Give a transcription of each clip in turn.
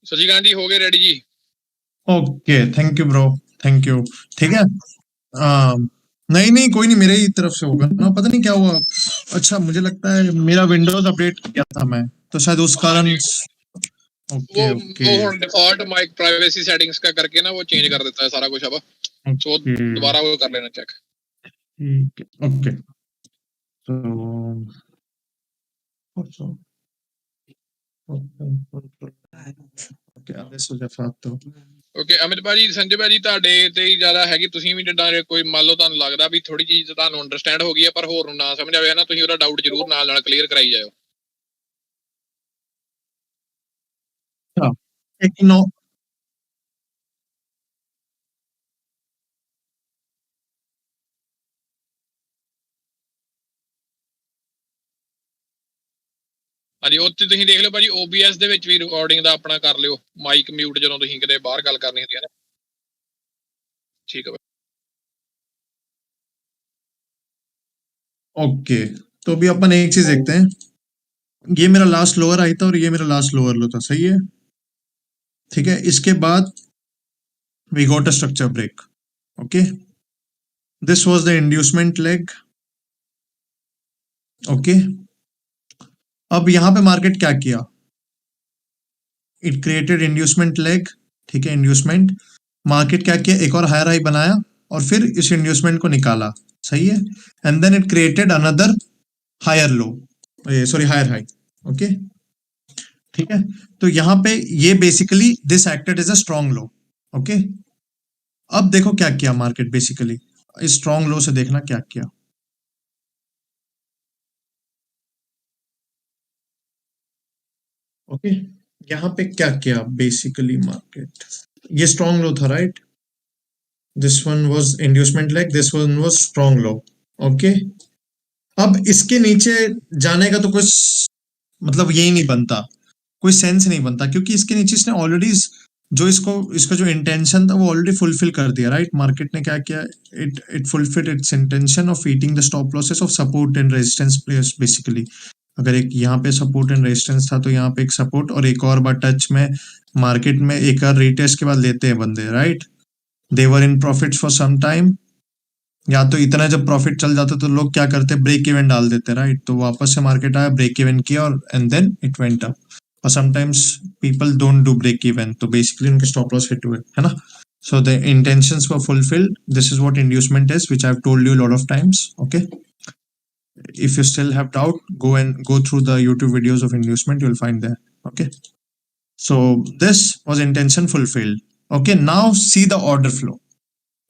सचिकांत जी हो गए रेडी जी? Okay, thank you bro, thank you. ठीक है। नहीं नहीं, कोई नहीं, मेरे ही तरफ से होगा ना, पता नहीं क्या हुआ। अच्छा, मुझे लगता है मेरा विंडोज अपडेट किया था मैं, तो शायद उस हाँ कारण। जी, ओके ओके वो डिफॉल्ट माइक प्राइवेसी सेटिंग्स का करके ना वो चेंज कर देता है सारा कुछ अब, तो ओके, दोबारा वो कर लेना चेक। ठीक है, ओके। तो okay, adesso già fatto। Okay Amit ਭਾਜੀ, ਸੰਜੇ ਭਾਜੀ, ਤੁਹਾਡੇ ਤੇ ਹੀ ਜ਼ਿਆਦਾ ਹੈਗੀ। ਤੁਸੀਂ ਵੀ ਜਿੱਦਾਂ ਕੋਈ ਮੰਨ ਲਓ ਤੁਹਾਨੂੰ ਲੱਗਦਾ ਵੀ ਥੋੜੀ ਚੀਜ਼ ਤੁਹਾਨੂੰ ਅੰਡਰਸਟੈਂਡ ਹੋ ਗਈ ਹੈ ਪਰ ਹੋਰ ਨੂੰ ਨਾ ਸਮਝ ਆਵੇ ਨਾ, ਤੁਸੀਂ ਉਹਦਾ ਡਾਊਟ ਜ਼ਰੂਰ ਨਾਲ ਨਾਲ ਕਲੀਅਰ ਕਰਾਈ ਜਾਓ। हाँ, एक नो ਹਾਂਜੀ, ਉੱਥੇ ਤੁਸੀਂ ਦੇਖ ਲਿਓ ਭਾਜੀ, OBS ਦੇ ਵਿੱਚ ਵੀ ਰਿਕਾਰਡਿੰਗ ਦਾ ਆਪਣਾ ਕਰ ਲਿਓ ਮਾਈਕ ਮਿਊਟ ਜਦੋਂ ਤੁਸੀਂ ਕਿਤੇ ਬਾਹਰ ਗੱਲ ਕਰਨੀ ਹੁੰਦੀ ਹੈ ਨਾ। ਠੀਕ ਹੈ। ओके, तो अभी अपन एक चीज देखते हैं। ये मेरा लास्ट लोअर हाई था और ये मेरा लास्ट लोअर लो था, सही है। ठीक है, इसके बाद we got a structure break. Okay, this was the inducement leg. Okay, अब यहां पे मार्केट क्या किया, इट क्रिएटेड इंड्यूसमेंट लेग। ठीक है, इंड्यूसमेंट, मार्केट क्या किया, एक और हायर हाई बनाया और फिर इस इंड्यूसमेंट को निकाला, सही है। And then it created another higher low, sorry higher high. Okay, ठीक है। तो यहां पे ये basically this acted is a strong low. Okay, अब देखो क्या किया मार्केट, बेसिकली इस स्ट्रॉन्ग लो से देखना क्या किया। ओके, यहां पे क्या किया बेसिकली मार्केट, ये स्ट्रॉन्ग लो था, right. This one was inducement leg, this one was strong low. Okay, अब इसके नीचे जाने का तो कुछ मतलब यही नहीं बनता, कोई सेंस नहीं बनता, क्योंकि इसके नीचे इसने ऑलरेडी जो इसका जो इंटेंशन था वो ऑलरेडी फुलफिल कर दिया, राइट। मार्केट ने क्या किया, it it fulfil its intention of eating the stop losses of support and resistance players basically. अगर एक यहाँ पे सपोर्ट एंड रेजिस्टेंस था तो यहाँ पे एक सपोर्ट और एक और बार टच में मार्केट में एक और रीटेस्ट के बाद लेते हैं बंदे, right. They were in profits for some time, या तो इतना जब प्रॉफिट चल जाता तो लोग क्या करते, ब्रेक इवन डाल देते, राइट। तो वापस से मार्केट आया, ब्रेक इवन किया और and then it went up. और sometimes people don't do break even, तो बेसिकली उनके स्टॉप लॉस हिट हुए, है ना। So the intentions were fulfilled. This is what inducement is, which I've told you a lot of times. Okay. If you still have doubt, go through the YouTube videos of inducement. You'll find there. Okay. So this was intention fulfilled. Okay. Now see the order flow.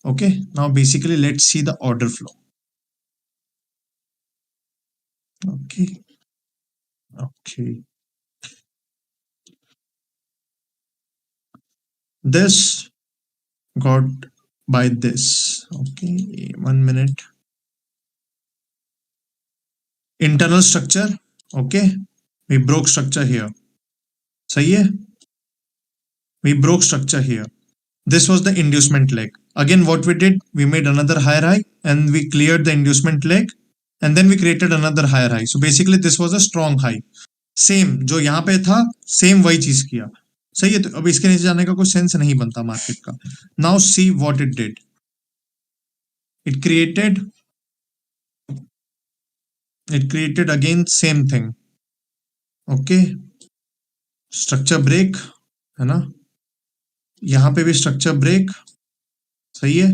Okay. Now basically let's see the order flow. Okay. Okay. This got by this. Okay. 1 minute. Internal structure. Okay. We broke structure here. सही है. We broke structure here. This was the inducement leg. Again, what we did, we made another higher high and we cleared the inducement leg and then we created another higher high. So basically this was a strong high. Same जो यहाँ पे था, same वही चीज किया, सही है। तो अब इसके नीचे जाने का कोई सेंस नहीं बनता मार्केट का। Now see what it did, it created again same thing. Okay, structure break, है ना, यहाँ पे भी स्ट्रक्चर ब्रेक, सही है।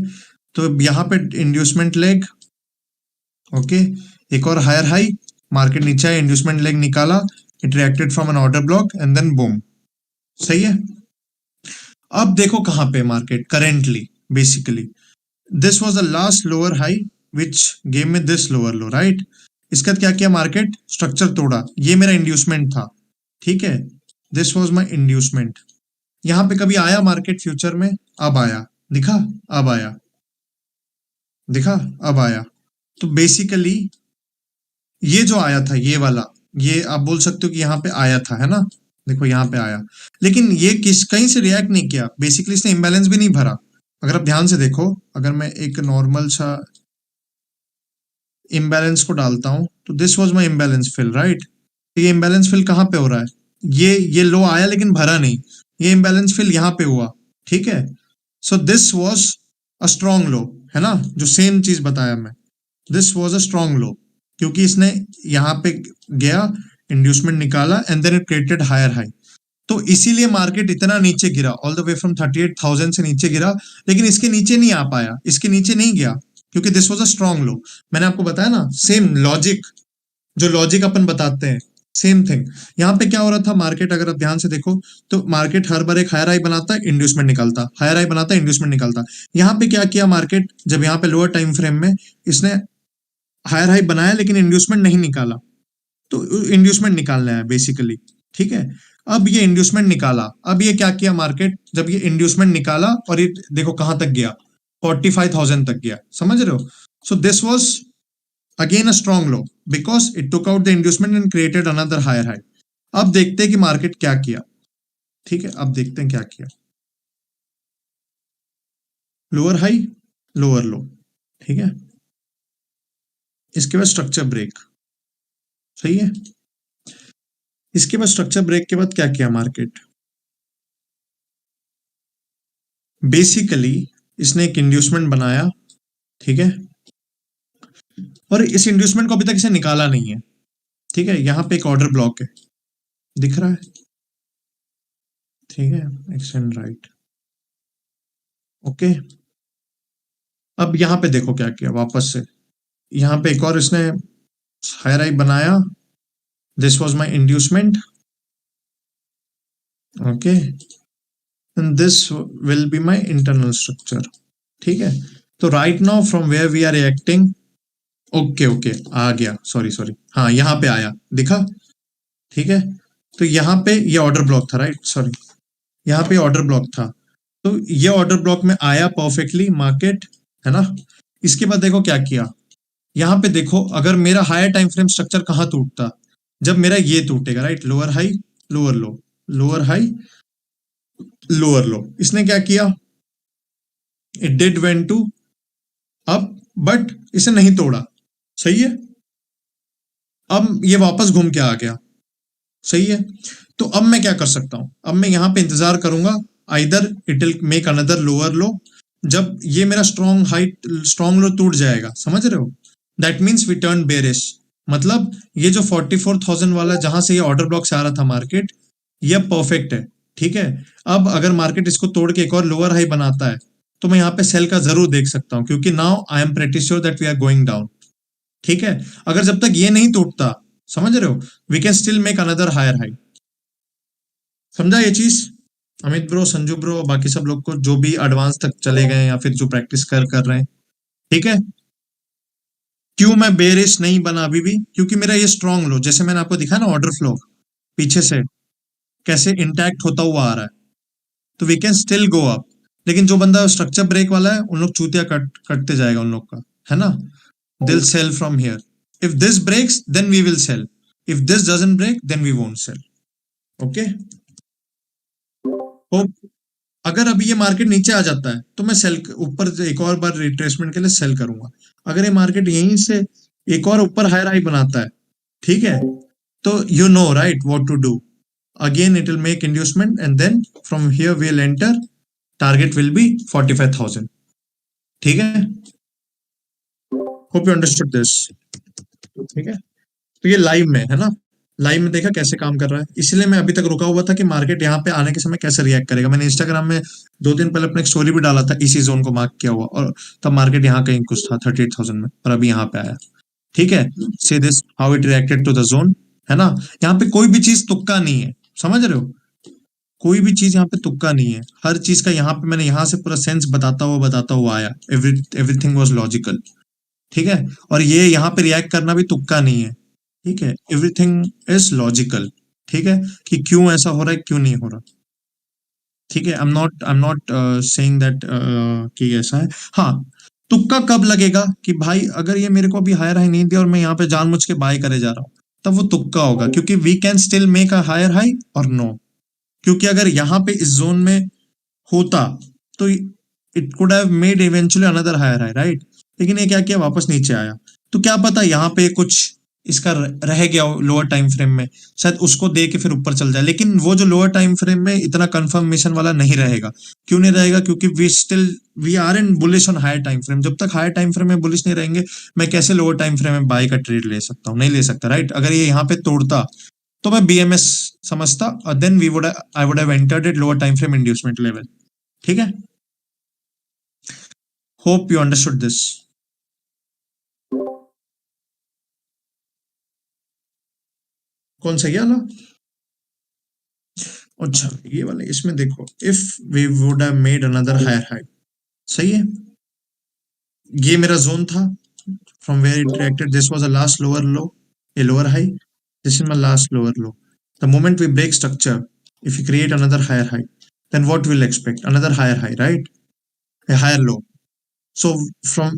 तो यहाँ पे इंड्यूसमेंट लेग, ओके, एक और हायर हाई, मार्केट नीचे आया, इंड्यूसमेंट लेग निकाला, it reacted from an order block and then boom, सही है। अब देखो कहां पे market currently, basically this was the last lower high which came में दिस लोअर लो, राइट। इसके बाद क्या किया मार्केट, स्ट्रक्चर तोड़ा, ये मेरा इंड्यूसमेंट था, ठीक है, दिस वाज माय इंड्यूसमेंट। यहां पे कभी आया मार्केट फ्यूचर में, अब आया, दिखा, अब आया, दिखा, अब आया। तो बेसिकली ये जो आया था, ये वाला, ये आप बोल सकते हो कि यहाँ पे आया था, है ना, देखो यहाँ पे आया, लेकिन ये कहीं से रिएक्ट नहीं किया, बेसिकली इसने इम्बैलेंस भी नहीं भरा। अगर आप ध्यान से देखो, अगर मैं एक नॉर्मल सा इम्बैलेंस को डालता हूं तो this was my imbalance fill, right. तो ये इम्बैलेंस फिल कहाँ पे हो रहा है, ये लो आया लेकिन भरा नहीं, ये इम्बैलेंस फिल यहाँ पे हुआ, ठीक है। So this was a strong low, है ना, जो सेम चीज बताया मैं, this was a strong low, क्योंकि इसने यहाँ पे गया, इंड्यूसमेंट निकाला and then it created higher high. तो इसीलिए मार्केट इतना नीचे गिरा, ऑल द वे फ्रॉम 38,000 से नीचे गिरा, लेकिन इसके नीचे नहीं आ पाया, इसके नीचे नहीं गया, क्योंकि दिस वाज अ स्ट्रॉन्ग लो। मैंने आपको बताया ना, सेम लॉजिक, जो लॉजिक अपन बताते हैं, सेम थिंग यहाँ पे क्या हो रहा था। मार्केट अगर आप ध्यान से देखो तो मार्केट हर बार एक हायर हाई बनाता है, इंड्यूसमेंट निकालता, हायर हाई बनाता है, इंड्यूसमेंट निकालता। यहाँ पे क्या किया मार्केट, जब यहाँ पे लोअर टाइम फ्रेम में इसने हायर हाई बनाया लेकिन इंड्यूसमेंट नहीं निकाला, तो इंड्यूसमेंट निकालना है बेसिकली, ठीक है। अब ये इंड्यूसमेंट निकाला, अब ये क्या किया मार्केट, जब ये इंड्यूसमेंट निकाला और ये देखो कहां तक गया, 45,000 तक गया, समझ रहे हो। So this was again a strong low because it took out the inducement and created another higher high. अब देखते हैं कि मार्केट क्या किया, ठीक है, अब देखते हैं क्या किया। लोअर हाई, लोअर लो, ठीक है, इसके बाद स्ट्रक्चर ब्रेक, सही है। इसके बाद स्ट्रक्चर ब्रेक के बाद क्या किया मार्केट, बेसिकली इसने एक इंड्यूसमेंट बनाया, ठीक है, और इस इंड्यूसमेंट को अभी तक इसे निकाला नहीं है, ठीक है। यहां पे एक ऑर्डर ब्लॉक है, दिख रहा है, ठीक है, एक्सटेंड राइट, ओके। अब यहां पे देखो क्या किया वापस से, यहां पे एक और इसने हायर हाई बनाया, this was my inducement, okay, and this will be my internal structure, ठीक है। तो right now from where we are reacting, okay okay आ गया, सॉरी सॉरी, हाँ यहाँ पे आया, दिखा, ठीक है। तो यहाँ पे ये ऑर्डर ब्लॉक था, राइट, सॉरी, यहाँ पे ऑर्डर ब्लॉक था, तो ये ऑर्डर ब्लॉक में आया परफेक्टली मार्केट, है ना। इसके बाद देखो क्या किया, यहाँ पे देखो, अगर मेरा हायर टाइम फ्रेम स्ट्रक्चर कहाँ टूटता, जब मेरा ये टूटेगा, right, lower high, lower low, lower high, lower low. इसने क्या किया, it did went to up, but इसे नहीं तोड़ा, सही है। अब ये वापस घूम के आ गया, सही है। तो अब मैं क्या कर सकता हूं, अब मैं यहां पे इंतजार करूंगा, either it will make another lower लो, जब ये मेरा स्ट्रॉन्ग लो टूट जाएगा, समझ रहे हो, that means we turn bearish, मतलब ये जो 44,000 वाला जहां से ये ऑर्डर ब्लॉक से आ रहा था मार्केट, ये परफेक्ट है, ठीक है। अब अगर मार्केट इसको तोड़ के एक और लोअर हाई बनाता है, तो मैं यहाँ पे सेल का जरूर देख सकता हूँ, क्योंकि now I am pretty sure that we are going down, ठीक है। अगर जब तक ये नहीं टूटता, समझ रहे हो, we can still make another higher high, समझा ये चीज। अमित ब्रो, संजू ब्रो, बाकी सब लोग को जो भी एडवांस तक चले गए या फिर जो प्रैक्टिस कर रहे हैं, ठीक है। क्यों मैं बेरिश नहीं बना अभी भी, क्योंकि मेरा ये स्ट्रॉन्ग लो, जैसे मैंने आपको दिखा ना ऑर्डर फ्लो पीछे से कैसे इंटैक्ट होता हुआ आ रहा है, तो we can still go up. लेकिन जो बंदा स्ट्रक्चर ब्रेक वाला है, उन लोग चूतिया कटते जाएगा उन लोग का, है ना। दिल sell from here, if this breaks then we will sell, if this doesn't break then we won't sell, okay. Hope अगर अभी ये मार्केट नीचे आ जाता है तो मैं सेल ऊपर एक और बार रिट्रेसमेंट के लिए सेल करूंगा। अगर ये मार्केट यहीं से एक और ऊपर हायर हाई बनाता है, ठीक है, तो you know right what to do, again it will make inducement and then from here we will enter, target will be 45,000, ठीक है। होप यू अंडरस्टूड दिस, ठीक है। तो ये लाइव में है ना, लाइव में देखा कैसे काम कर रहा है, इसलिए मैं अभी तक रुका हुआ था कि मार्केट यहाँ पे आने के समय कैसे रिएक्ट करेगा। मैंने इंस्टाग्राम में 2 दिन पहले अपने एक स्टोरी भी डाला था इसी जोन को मार्क किया हुआ, और तब मार्केट यहाँ कहीं कुछ था 38,000 में, और अभी यहाँ पे आया, ठीक है। See this how it reacted to the zone, है ना। यहाँ पे कोई भी चीज तुक्का नहीं है, समझ रहे हो, कोई भी चीज यहाँ पे तुक्का नहीं है, हर चीज का यहाँ पे मैंने यहाँ से पूरा सेंस बताता हुआ आया, एवरीथिंग वाज लॉजिकल, ठीक है। और ये यहाँ पे रिएक्ट करना भी तुक्का नहीं है, ठीक है, एवरीथिंग इज लॉजिकल, ठीक है, कि क्यों ऐसा हो रहा है, क्यों नहीं हो रहा, ठीक है। आई एम नॉट सेइंग दैट कि ऐसा है। हाँ, तुक्का कब लगेगा कि भाई अगर ये मेरे को अभी हायर हाई नहीं दिया और मैं यहाँ पे जानबूझ के बाय करे जा रहा हूँ, तब वो तुक्का होगा, क्योंकि we can still make a higher high और नो, क्योंकि अगर यहाँ पे इस जोन में होता तो it could have made eventually another higher high, right. लेकिन ये क्या किया, वापस नीचे आया, तो क्या पता यहाँ पे कुछ इसका रह गया लोअर टाइम फ्रेम में, शायद उसको दे के फिर ऊपर चल जाए, लेकिन वो जो लोअर टाइम फ्रेम में इतना कंफर्मेशन वाला नहीं रहेगा। क्यों नहीं रहेगा? क्योंकि we are in bullish on higher time frame. जब तक हायर टाइम फ्रेम में बुलिश नहीं रहेंगे, मैं कैसे लोअर टाइम फ्रेम में बाय का ट्रेड ले सकता हूँ? नहीं ले सकता, राइट? अगर ये यहाँ पे तोड़ता तो मैं बीएमएस समझता, और then I would have entered it lower time frame inducement level. ठीक है, होप यू अंडरस्टूड दिस। कौन सा, ये वाला? अच्छा, ये वाला, इसमें देखो, if we would have made another higher high, सही है, ये मेरा जोन था from where it reacted. This was a last lower low, a lower high. This is my last lower low. The moment we break structure, if we create another higher high, then what we'll expect? Another higher high, right? A higher low. So from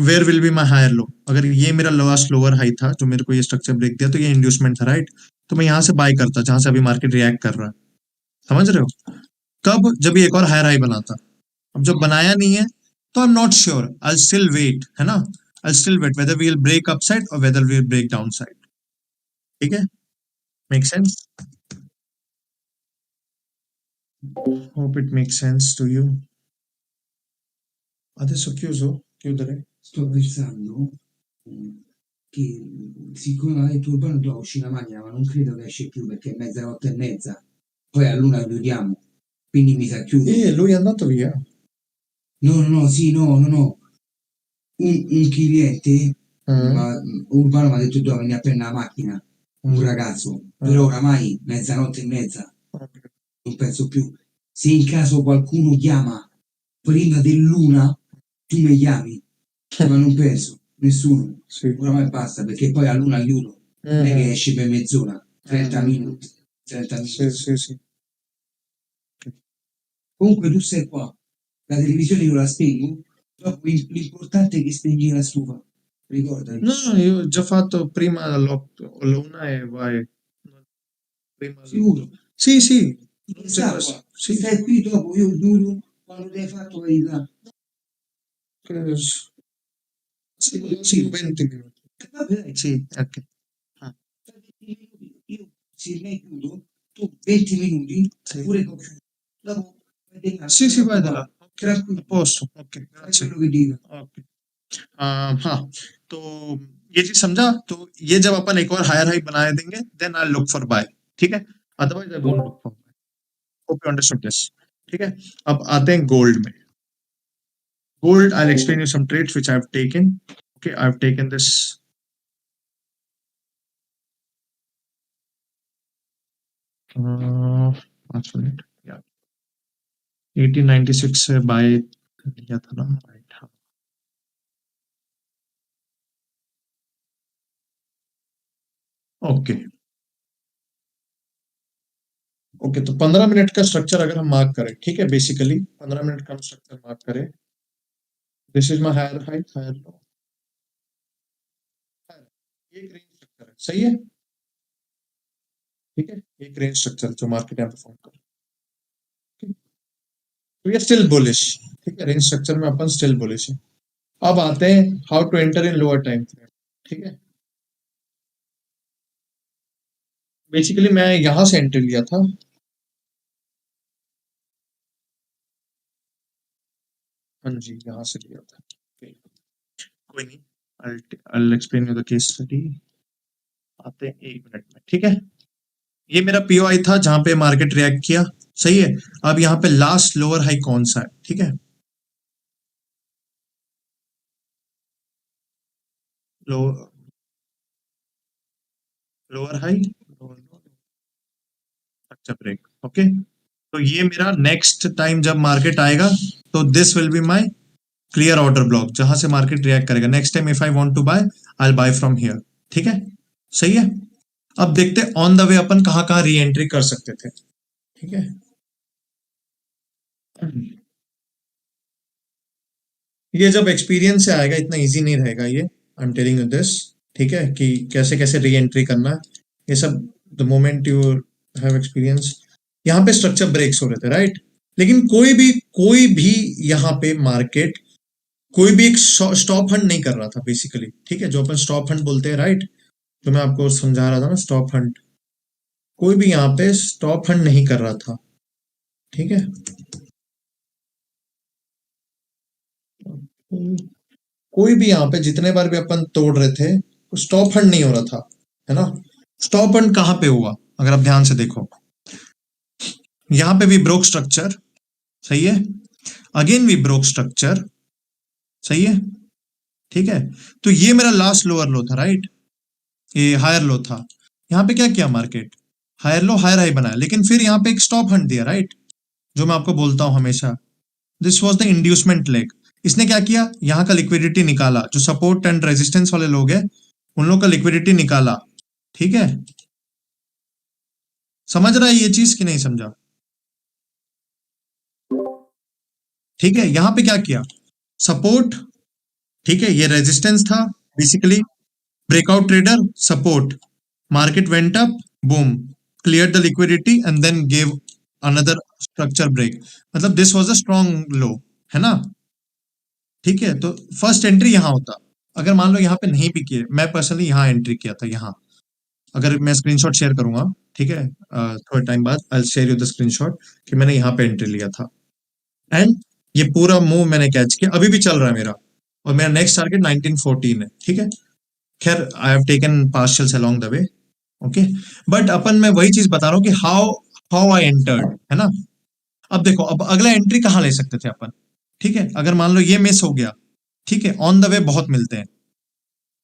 where will be my higher low? अगर ये मेरा last lower high था जो मेरे को ये structure break दिया, तो ये इंड्यूसमेंट था, राइट? तो मैं यहाँ से बाय करता जहां से अभी मार्केट रिएक्ट कर रहा है, समझ रहे हो? कब? जब ये एक और हायर हाई बनाता। अब जब बनाया नहीं है, तो I am not sure, I still wait, है ना? I still wait whether we will break upside और whether we will break down side. ठीक है, make sense? Hope it make sense to you. Adesso chiuso? Chiudere? Sto pensando che siccome mi ha detto Urbano tu usci la macchina, ma non credo che esce più perché è mezzanotte e mezza, poi a luna chiudiamo, quindi mi sa chiuso. Lui è andato via. No, sì, no. Un cliente, Urbano mi ha detto tu vieni a prendere la macchina, un ragazzo, però oramai mezzanotte e mezza, non penso più. Se in caso qualcuno chiama prima dell'una, tu mi chiami, ma non penso, nessuno. Sì. Oramai basta perché poi a luna chiudo, non è che esce per mezz'ora, 30 minuti. Sì. Comunque tu sei qua, la televisione io la spengo, dopo l'importante è che spegni la stufa, ricordati. No, io ho già fatto prima l'una e vai. Prima Sicuro? Sì. Non sta qua. Sì. Stai qui dopo, io giuro, quando ti hai fatto verità. Credo sì, 20 minuti. Vabbè, dai. Sì, ok. Io se lei chiudo, tu 20 minuti, Sì. pure con chiudo. Dopo vai di là. sì, vai da là. Tranquillo. A posto, ok, Fai grazie। quello che dico. Okay, हाँ, तो ये चीज समझा। तो ये जब अपन एक और हायर हाई बनाए देंगे, then I look for buy. ठीक है, otherwise I won't look for buy. Hope you understood this. ठीक है, अब आते हैं गोल्ड में। Gold, I will explain you some trades which I have taken. Okay, I have taken this 5 minute, 1896 से bye लिया था ना, राइट? हाँ, ओके, तो 15 मिनट का स्ट्रक्चर अगर हम मार्क करें, ठीक है, बेसिकली 15 मिनट का स्ट्रक्चर मार्क करें। This is my higher high, higher low, एक रेंज स्ट्रक्चर है, सही है? ठीक है, एक रेंज स्ट्रक्चर जो मार्केट यहाँ पे फॉर्म कर, तो ये स्टिल बुलिश। ठीक है, रेंज स्ट्रक्चर में अपन स्टिल बुलिश है। अब आते हैं how to enter in lower time frame. ठीक है, बेसिकली मैं यहां से एंटर लिया था, हाँ जी, यहां से लिया था। कोई नहीं, I'll explain you the case study। आते हैं 1 मिनट में। ठीक है, ये मेरा पीओआई था जहां पे मार्केट रिएक्ट किया, सही है। अब यहाँ पे लास्ट लोअर हाई कौन सा है? ठीक है, lower high, structure break. Okay, तो ये मेरा नेक्स्ट टाइम जब मार्केट आएगा, तो this will be my clear order block, जहां से मार्केट रिएक्ट करेगा। Next time if I want to buy, I will buy from here. ठीक है, सही है। अब देखते हैं ऑन द वे अपन कहां कहां री एंट्री कर सकते थे। ठीक है, ये जब एक्सपीरियंस से आएगा, इतना इजी नहीं रहेगा ये, I am telling you this. ठीक है, कि कैसे कैसे री एंट्री करना है, ये सब the moment you have experience. यहाँ पे स्ट्रक्चर ब्रेक्स हो रहे थे, राइट? लेकिन कोई भी यहाँ पे मार्केट कोई भी एक स्टॉप हंड नहीं कर रहा था बेसिकली। ठीक है, जो अपन स्टॉप हंड बोलते हैं, राइट? जो मैं आपको समझा रहा था ना, स्टॉप हंट, कोई भी यहाँ पे स्टॉप हंट नहीं कर रहा था, ठीक है। कोई भी यहाँ पे जितने बार भी अपन तोड़ रहे थे, स्टॉप हंट नहीं हो रहा था, है ना। स्टॉप हंट कहाँ पे हुआ, अगर आप ध्यान से देखो, यहाँ पे भी ब्रोक स्ट्रक्चर, सही है, अगेन भी ब्रोक स्ट्रक्चर, सही है, ठीक है। तो ये मेरा लास्ट लोअर लो था, राइट, ये हायर लो था। यहाँ पे क्या किया market, higher low higher high बनाया, लेकिन फिर यहाँ पे एक स्टॉप हंट दिया, राइट, जो मैं आपको बोलता हूं हमेशा, this was the inducement leg. इसने क्या किया, यहाँ का लिक्विडिटी निकाला, जो सपोर्ट एंड रेजिस्टेंस वाले लोग हैं उन लोग का लिक्विडिटी निकाला, ठीक है। समझ रहा है ये चीज कि नहीं समझा, ठीक है। यहाँ पे क्या किया, सपोर्ट, ठीक है, ये रेजिस्टेंस था basically, breakout trader, support, market went up, boom, cleared the liquidity and then gave another structure break, मतलब this was a strong low, है ना, ठीक है। तो फर्स्ट एंट्री यहाँ होता, अगर मान लो यहाँ पे नहीं भी किए, मैं पर्सनली यहाँ एंट्री किया था, यहाँ, अगर मैं स्क्रीनशॉट शेयर करूंगा, ठीक है, थोड़े टाइम बाद I share you the screenshot कि मैंने यहाँ पे एंट्री लिया था, एंड ये पूरा मूव मैंने कैच किया, अभी भी चल रहा है मेरा, और मेरा नेक्स्ट टारगेट 1914 है, ठीक है। खैर I have taken partials along the way, okay, but अपन मैं वही चीज बता रहा हूँ कि हाउ हाउ आई एंटर्ड, है ना। अब देखो, अब अगला एंट्री कहाँ ले सकते थे अपन, ठीक है, अगर मान लो ये मिस हो गया, ठीक है, ऑन द वे बहुत मिलते हैं,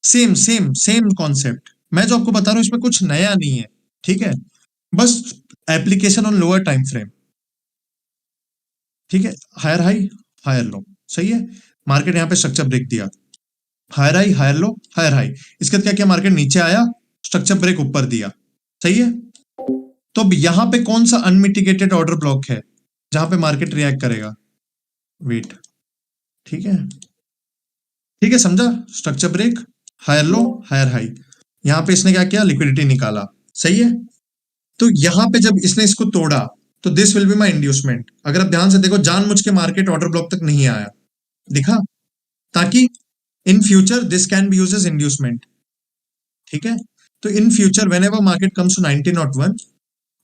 सेम सेम सेम कॉन्सेप्ट, मैं जो आपको बता रहा हूँ इसमें कुछ नया नहीं है, ठीक है, बस application on lower time frame, ठीक है, हायर हाई हायर लो, सही है। मार्केट यहाँ पे स्ट्रक्चर ब्रेक दिया, higher high higher low higher high, इसके बाद क्या किया, मार्केट नीचे आया, स्ट्रक्चर ब्रेक ऊपर दिया, सही है। तो अब यहां पे कौन सा अनमिटिगेटेड ऑर्डर ब्लॉक है जहां पे मार्केट रिएक्ट करेगा, वेट, ठीक है, ठीक है, समझा, structure break, higher low higher high, यहां पे इसने क्या किया, लिक्विडिटी निकाला, सही है। तो यहां पे जब इसने इसको तोड़ा, तो this will be my inducement, अगर आप ध्यान से देखो, जानबूझ के मार्केट ऑर्डर ब्लॉक तक नहीं आया, दिखा, ताकि in future this can be used as inducement, ठीक है। तो in future whenever market comes to 1901,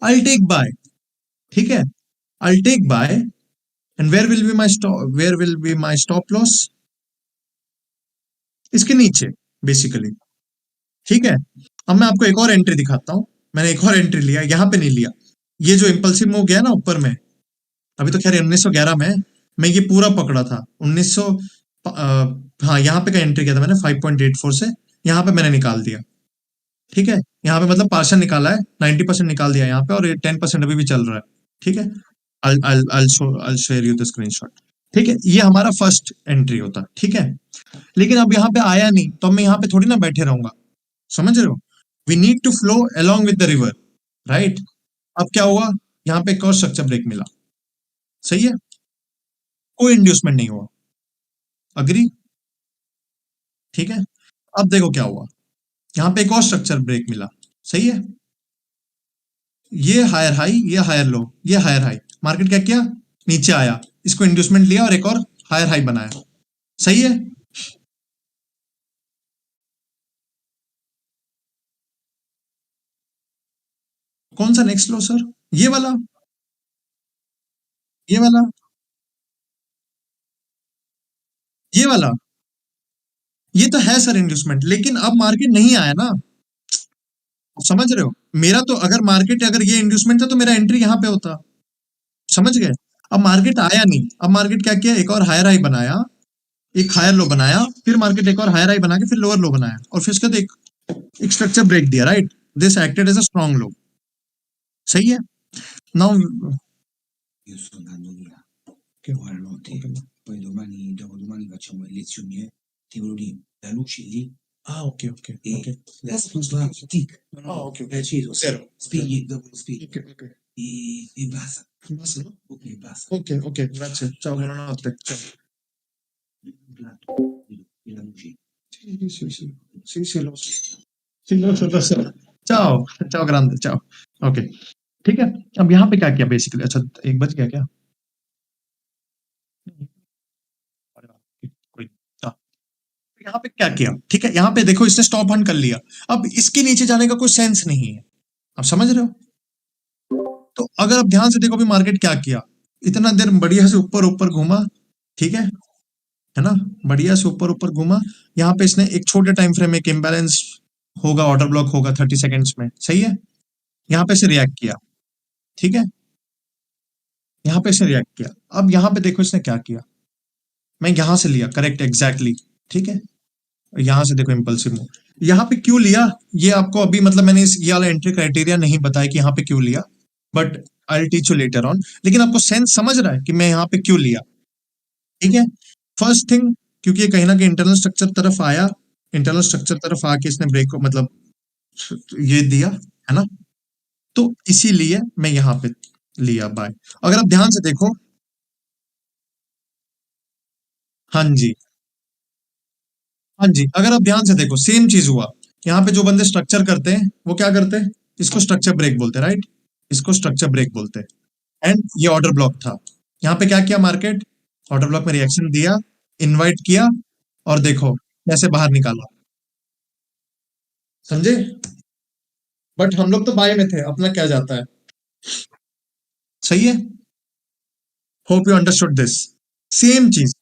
I take buy, ठीक है, I take buy, and where will be my stop loss, इसके नीचे बेसिकली, ठीक है। अब मैं आपको एक और एंट्री दिखाता हूं, मैंने एक और एंट्री लिया, यहां पे नहीं लिया, ये जो इंपल्सिव मूव गया ना ऊपर में, अभी तो खैर 1911 में मैं ये पूरा पकड़ा था, 1900, हाँ यहाँ पे का एंट्री किया था मैंने 5.84 से, यहाँ पे मैंने निकाल दिया, ठीक है, यहाँ पे मतलब पार्शल निकाला है, 90% निकाल दिया यहाँ पे, और 10% अभी भी चल रहा है, ठीक है। I'll share you the screenshot, ठीक है, ये हमारा फर्स्ट एंट्री होता, ठीक है। लेकिन अब यहाँ पे आया नहीं, तो मैं यहाँ पे थोड़ी ना बैठे रहूंगा, समझ रहे हो, we need to flow along with the river, right. अब क्या हुआ, यहाँ पे एक और स्ट्रक्चर ब्रेक मिला, सही है, कोई इंड्यूसमेंट नहीं हुआ, अग्री, ठीक है। अब देखो क्या हुआ, यहाँ पे एक और स्ट्रक्चर ब्रेक मिला, सही है, ये हायर हाई ये हायर लो ये हायर हाई, मार्केट क्या किया, नीचे आया, इसको इंड्यूसमेंट लिया और एक और हायर हाई बनाया, सही है। कौन सा नेक्स्ट लो सर, ये वाला, ये वाला, ये वाला, ये तो है सर इंड्यूसमेंट, लेकिन अब मार्केट नहीं आया ना, समझ रहे हो, मेरा तो अगर मार्केट, अगर ये इंड्यूसमेंट था तो मेरा एंट्री यहाँ पे होता, समझ गए। अब मार्केट आया नहीं, अब मार्केट क्या किया, एक और हायर हाई बनाया, एक हायर लो बनाया, फिर मार्केट एक और हायर हाई बना के फिर लोअर लो बनाया, और फिर उसके बाद एक स्ट्रक्चर ब्रेक दिया, right, this acted as a strong low, सही है। Now Io sto andando via. Buonanotte. Poi domani, dopodomani facciamo le lezioni, Ti volevo dire, la luce lì okay okay e okay, la sposta tic. No, okay, è acceso. zero. Spegni dopo lo spegni. Okay okay, E basta. बस ना, Ok, basta. Okay okay, grazie, ciao, buonanotte, ciao. Un piatto e la luce. Sì, lo so. Ciao, ciao grande, ciao, okay, ठीक है। अब यहाँ पे क्या किया basically, अच्छा 1 बज गया क्या, अरे वाह, कोई, हाँ, यहाँ पे क्या किया, ठीक है, यहाँ पे देखो इसने स्टॉप हंट कर लिया, अब इसके नीचे जाने का कोई सेंस नहीं है, आप समझ रहे हो। तो अगर आप ध्यान से देखो भी मार्केट क्या किया, इतना देर बढ़िया से ऊपर ऊपर घूमा, ठीक है ना, बढ़िया से ऊपर ऊपर घूमा, यहाँ पे इसने एक छोटे टाइम फ्रेम में एक इम्बैलेंस होगा, ऑर्डर ब्लॉक होगा 30 सेकंड्स में, सही है, यहाँ पे से रिएक्ट किया, ठीक है, यहाँ पे से रिएक्ट किया। अब यहाँ पे देखो इसने क्या किया, मैं यहाँ से लिया, करेक्ट, एग्जैक्टली, ठीक है, यहाँ से देखो इम्पल्सिव मूव, यहाँ पे क्यों लिया ये आपको अभी मतलब मैंने ये वाला एंट्री क्राइटेरिया नहीं बताया कि यहाँ पे क्यों लिया, but I will teach you later on, लेकिन आपको सेंस समझ रहा है कि मैं यहाँ पे क्यों लिया, ठीक है। फर्स्ट थिंग, क्योंकि ये कहीं ना कहीं इंटरनल स्ट्रक्चर तरफ आया, इंटरनल स्ट्रक्चर तरफ आके इसने ब्रेक को मतलब ये दिया, है ना, तो इसीलिए मैं यहाँ पे लिया बाय। अगर आप ध्यान से देखो, हाँ जी, हाँ जी, अगर आप ध्यान से देखो सेम चीज हुआ, यहाँ पे जो बंदे स्ट्रक्चर करते हैं वो क्या करते हैं, इसको स्ट्रक्चर ब्रेक बोलते हैं, राइट, इसको स्ट्रक्चर ब्रेक बोलते हैं, एंड ये ऑर्डर ब्लॉक था, यहाँ पे क्या किया मार्केट, ऑर्डर ब्लॉक में रिएक्शन दिया, इनवाइट किया, और देखो कैसे बाहर निकाला, समझे, बट हम लोग तो बाय में थे, अपना क्या जाता है, सही है, hope you understood this, same चीज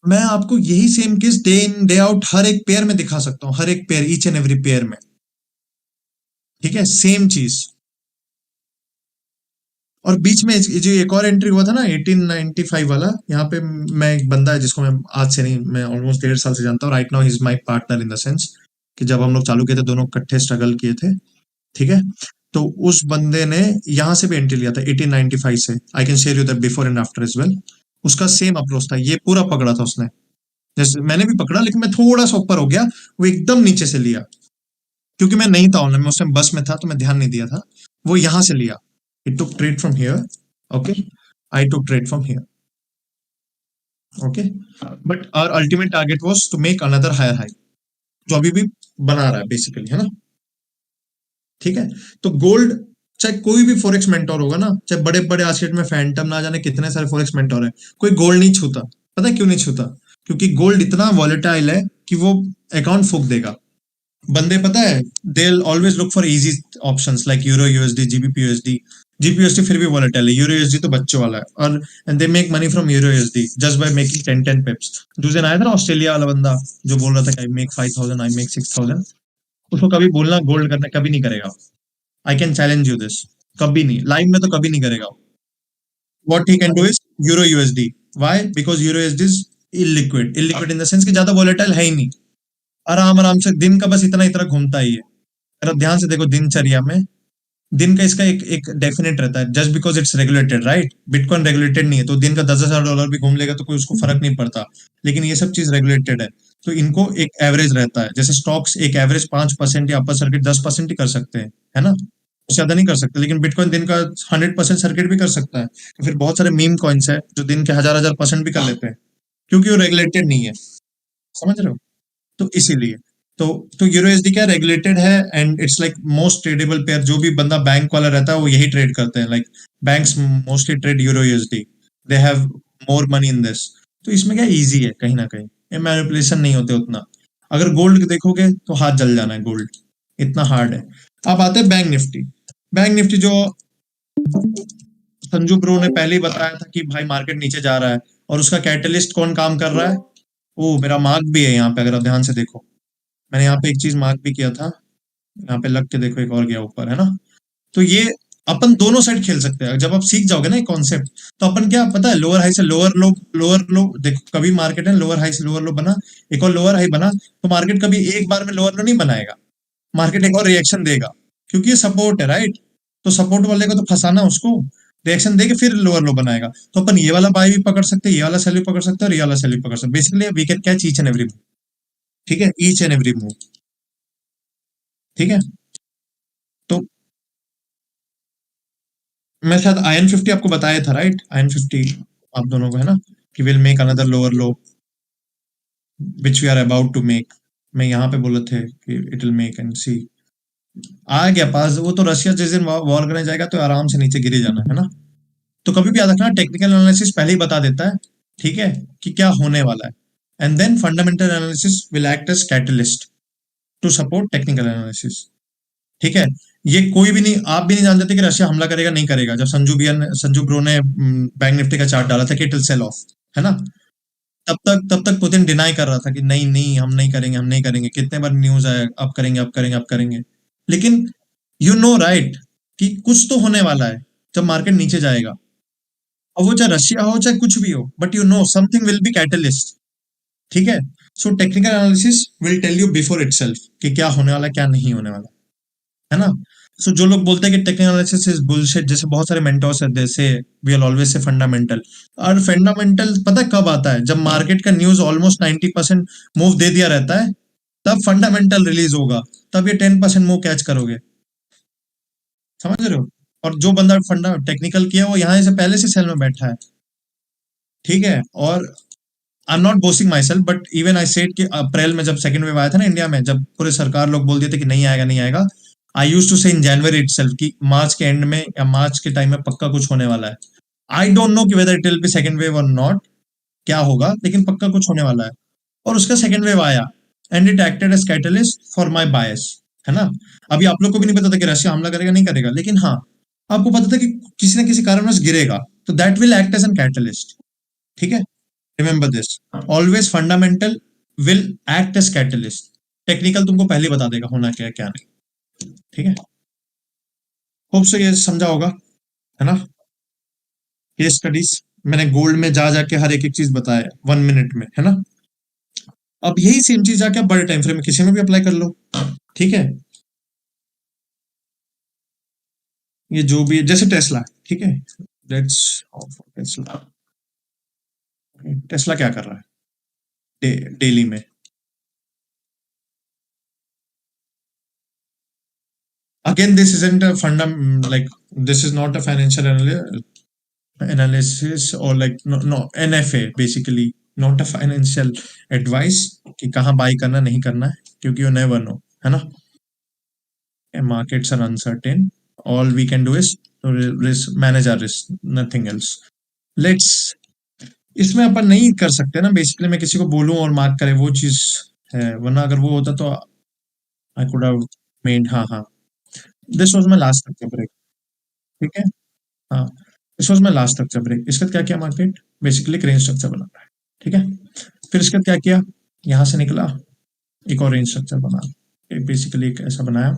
मैं आपको यही same case day in day out हर एक पेयर में दिखा सकता हूं, हर एक pair, each and every pair में, ठीक है, सेम चीज। और बीच में जो एक और एंट्री हुआ था ना 1895 वाला, यहाँ पे मैं एक बंदा है जिसको मैं आज से नहीं, मैं ऑलमोस्ट 1.5 साल से जानता हूँ, right now he is my partner in the sense कि जब हम लोग चालू किए थे दोनों इकट्ठे स्ट्रगल किए थे, ठीक है, तो उस बंदे ने यहाँ से भी एंट्री लिया था 1895 से, I can share you that before and after as well, उसका सेम अप्रोच था, ये पूरा पकड़ा था उसने, जैसे मैंने भी पकड़ा लेकिन मैं थोड़ा सा ऊपर हो गया, वो एकदम नीचे से लिया, क्योंकि मैं नहीं था ऑनलाइन, मैं उस टाइम बस में था तो मैं ध्यान नहीं दिया था, वो यहां से लिया, it took trade from here, okay, I took trade from here, okay, but our ultimate target was to make another higher high, जो अभी भी बना रहा है बेसिकली, है ना, ठीक है। तो गोल्ड, चाहे कोई भी फॉरेक्स मेंटोर होगा ना, चाहे बड़े बड़े आज के डेट में फैंटम ना जाने कितने सारे फॉरेक्स मेंटोर है, कोई गोल्ड नहीं छूता, पता है क्यों नहीं छूता, क्योंकि गोल्ड इतना वॉलेटाइल है कि वो अकाउंट फूक देगा, बंदे पता है they always look for easy options like euro USD, GBP USD, GP USD फिर भी वॉलेटाइल है, यूरो यूएसडी तो बच्चों वाला है, और and they make money from euro USD just by making 10 पिप्स। दूसरे दिन आया था ना ऑस्ट्रेलिया वाला बंदा जो बोल रहा था कि आई मेक 5000, आई मेक 6000, उसको कभी बोलना गोल्ड करना कभी नहीं करेगा, I can challenge you this, कभी नहीं, लाइव में तो कभी नहीं करेगा। What he can do is euro USD, why, because euro USD is illiquid, illiquid in the sense कि ज्यादा वॉलेटाइल है ही नहीं, आराम आराम से दिन का बस इतना इतना घूमता ही है। अगर आप ध्यान से देखो दिनचर्या में, दिन का इसका एक एक डेफिनेट रहता है, just because it's regulated, right, bitcoin regulated नहीं है, तो दिन का $10,000 भी घूम लेगा तो कोई उसको फर्क नहीं पड़ता, लेकिन ये सब चीज रेगुलेटेड है, तो इनको एक एवरेज रहता है, जैसे स्टॉक्स एक एवरेज 5% या अपर सर्किट 10% ही कर सकते हैं, है ना, उससे ज्यादा नहीं कर सकते, लेकिन बिटकॉइन दिन का 100% सर्किट भी कर सकता है, तो फिर बहुत सारे मीम कॉइन्स है जो दिन के हजार हजार परसेंट भी कर लेते हैं, क्योंकि वो रेगुलेटेड नहीं है, समझ रहे हो, तो इसीलिए तो यूरोएसडी क्या रेगुलेटेड है, and it's like most tradable pair, जो भी बंदा बैंक वाला रहता है वो यही ट्रेड करते हैं, like banks mostly trade euro USD, they have more money in this, तो इसमें क्या इजी है कहीं ना कहीं, ये मैनिपुलेशन नहीं होते उतना। अगर गोल्ड देखोगे तो हाथ जल जाना है, गोल्ड इतना हार्ड है। अब आते हैं बैंक निफ्टी, बैंक निफ्टी जो संजू ब्रो ने पहले ही बताया था कि भाई मार्केट नीचे जा रहा है, और उसका कैटलिस्ट कौन काम कर रहा है, ओ मेरा मार्क भी है यहाँ पे, अगर आप ध्यान से देखो मैंने यहाँ पे एक चीज मार्क भी किया था, यहाँ पे लग के देखो एक और गया ऊपर, है ना, तो ये अपन दोनों साइड खेल सकते हैं, जब आप सीख जाओगे ना ये कॉन्सेप्ट, तो अपन क्या पता है लोअर हाई से लोअर लो देखो, कभी मार्केट है लोअर हाई से लोअर लो बना, एक और लोअर हाई बना, तो मार्केट कभी एक बार में लोअर लो नहीं बनाएगा, मार्केट एक और रिएक्शन देगा, क्योंकि ये सपोर्ट है, राइट, तो सपोर्ट वाले को तो फंसाना उसको, रिएक्शन देके फिर लोअर लो बनाएगा, तो अपन ये वाला बाय भी पकड़ सकते हैं, ये वाला सेल भी पकड़ सकते हैं, और ये वाला सेल भी पकड़ सकते हैं, basically we can catch each and every move, ठीक है, ईच एंड एवरी मूव, ठीक है। तो मैं शायद IN50 आपको बताया था, राइट, IN50 आप दोनों को, है ना, कि will make another lower low which we are about to make, मैं यहाँ पे बोले थे कि it will make, and see आ गया पास, वो तो रशिया जिस दिन वॉर करने जाएगा तो आराम से नीचे गिरे जाना है ना, तो कभी भी याद रखना टेक्निकल एनालिसिस पहले ही बता देता है ठीक है, कि क्या होने वाला है, and then fundamental analysis will act as catalyst to support technical analysis. ठीक है, ये कोई भी नहीं, आप भी नहीं जानते थे कि रशिया हमला करेगा नहीं करेगा, जब संजू ब्रो ने बैंक निफ्टी का चार्ट डाला था कि इट विल सेल ऑफ, है ना, तब तक पुतिन डिनाई कर रहा था कि नहीं नहीं हम नहीं करेंगे, हम नहीं करेंगे, कितने बार न्यूज आया अब करेंगे अब करेंगे अब करेंगे, लेकिन यू नो राइट कि कुछ तो होने वाला है जब मार्केट नीचे जाएगा, और वो चाहे रशिया हो चाहे कुछ भी हो, but you know something will be catalyst. ठीक है, so technical analysis will tell you before itself कि क्या होने वाला क्या नहीं होने वाला, है ना। सो जो लोग बोलते हैं कि टेक्निकल एनालिसिस इज बुलशिट, जैसे बहुत सारे मेंटर्स है, जैसे we will always say fundamental, और फंडामेंटल पता है कब आता है, जब मार्केट का न्यूज ऑलमोस्ट 90% मूव दे दिया रहता है, तब फंडामेंटल रिलीज होगा, तब ये 10% मूव कैच करोगे, समझ रहे हो। और जो बंदा फंडा टेक्निकल किया वो यहाँ से पहले से सेल में बैठा है, ठीक है। और आई am not boasting my self, but even I said कि अप्रैल में जब सेकंड वेव आया था ना इंडिया में, जब पूरे सरकार लोग बोल दिए थे कि नहीं आएगा नहीं आएगा, आई यूज टू से इन जनवरी इटसेल्फ कि मार्च के एंड में या मार्च के टाइम में पक्का कुछ होने वाला है। आई डोंट नो कि whether it will be second wave और नॉट, क्या होगा, लेकिन पक्का कुछ होने वाला है। और उसका सेकंड वेव आया and it acted as catalyst for my bias, है ना। अभी आप लोग को भी नहीं पता था कि रशिया हमला करेगा नहीं करेगा, लेकिन हाँ आपको पता था कि किसी न किसी कारणवश गिरेगा, तो that will act as an catalyst. ठीक है, remember this, always fundamental will act as catalyst, technical तुमको पहले बता देगा होना क्या है क्या नहीं। ठीक है, होप से ये समझा होगा, है ना। केस स्टडीज मैंने गोल्ड में जा जाके हर एक एक चीज बताया 1 मिनट में, है ना। अब यही सेम चीज जाके आप बड़े टाइम फ्रेम में किसी में भी अप्लाई कर लो, ठीक है। ये जो भी जैसे टेस्ला, ठीक है, लेट्स टेस्ला, टेस्ला क्या कर रहा है डेली में, again this isn't a like this is not a financial analysis or like no NFA basically, not a financial advice कि कहाँ बाई करना नहीं करना है, क्योंकि you never know, है ना। Markets are uncertain, all we can do is to manage our risk, nothing else. Let's, इसमें अपन नहीं कर सकते ना बेसिकली, मैं किसी को बोलूं और मार्क करे वो चीज है, वरना अगर वो होता तो आई कुड हैव मेड, हाँ हाँ, this was my last structure break, ठीक है, हाँ this was my last structure break. इसके बाद क्या किया मार्केट, बेसिकली रेंज स्ट्रक्चर बना रहा है, ठीक है। फिर इसके बाद क्या किया, यहां से निकला एक और रेंज स्ट्रक्चर बना, बेसिकली एक ऐसा बनाया।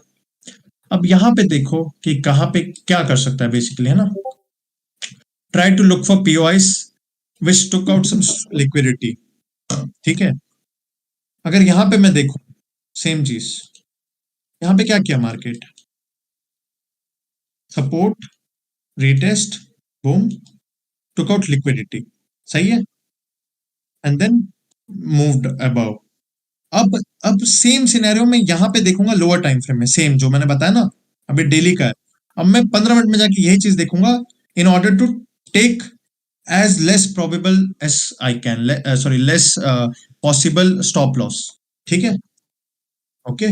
अब यहाँ पे देखो कि कहाँ पे क्या कर सकता है बेसिकली, है ना। Try to look for POIs which took out some liquidity, ठीक है। अगर यहाँ पे मैं देखूं सेम चीज, यहाँ पे क्या किया market, support retest boom took out liquidity, सही है, एंड देन मूव्ड अबव। अब सेम सिनेरियो में यहाँ पे देखूंगा लोअर टाइम फ्रेम में, सेम जो मैंने बताया ना अभी डेली का है, अब मैं 15 मिनट में जाके यही चीज देखूंगा in order to take as less probable as I can, sorry less possible stop loss, ठीक है, ओके।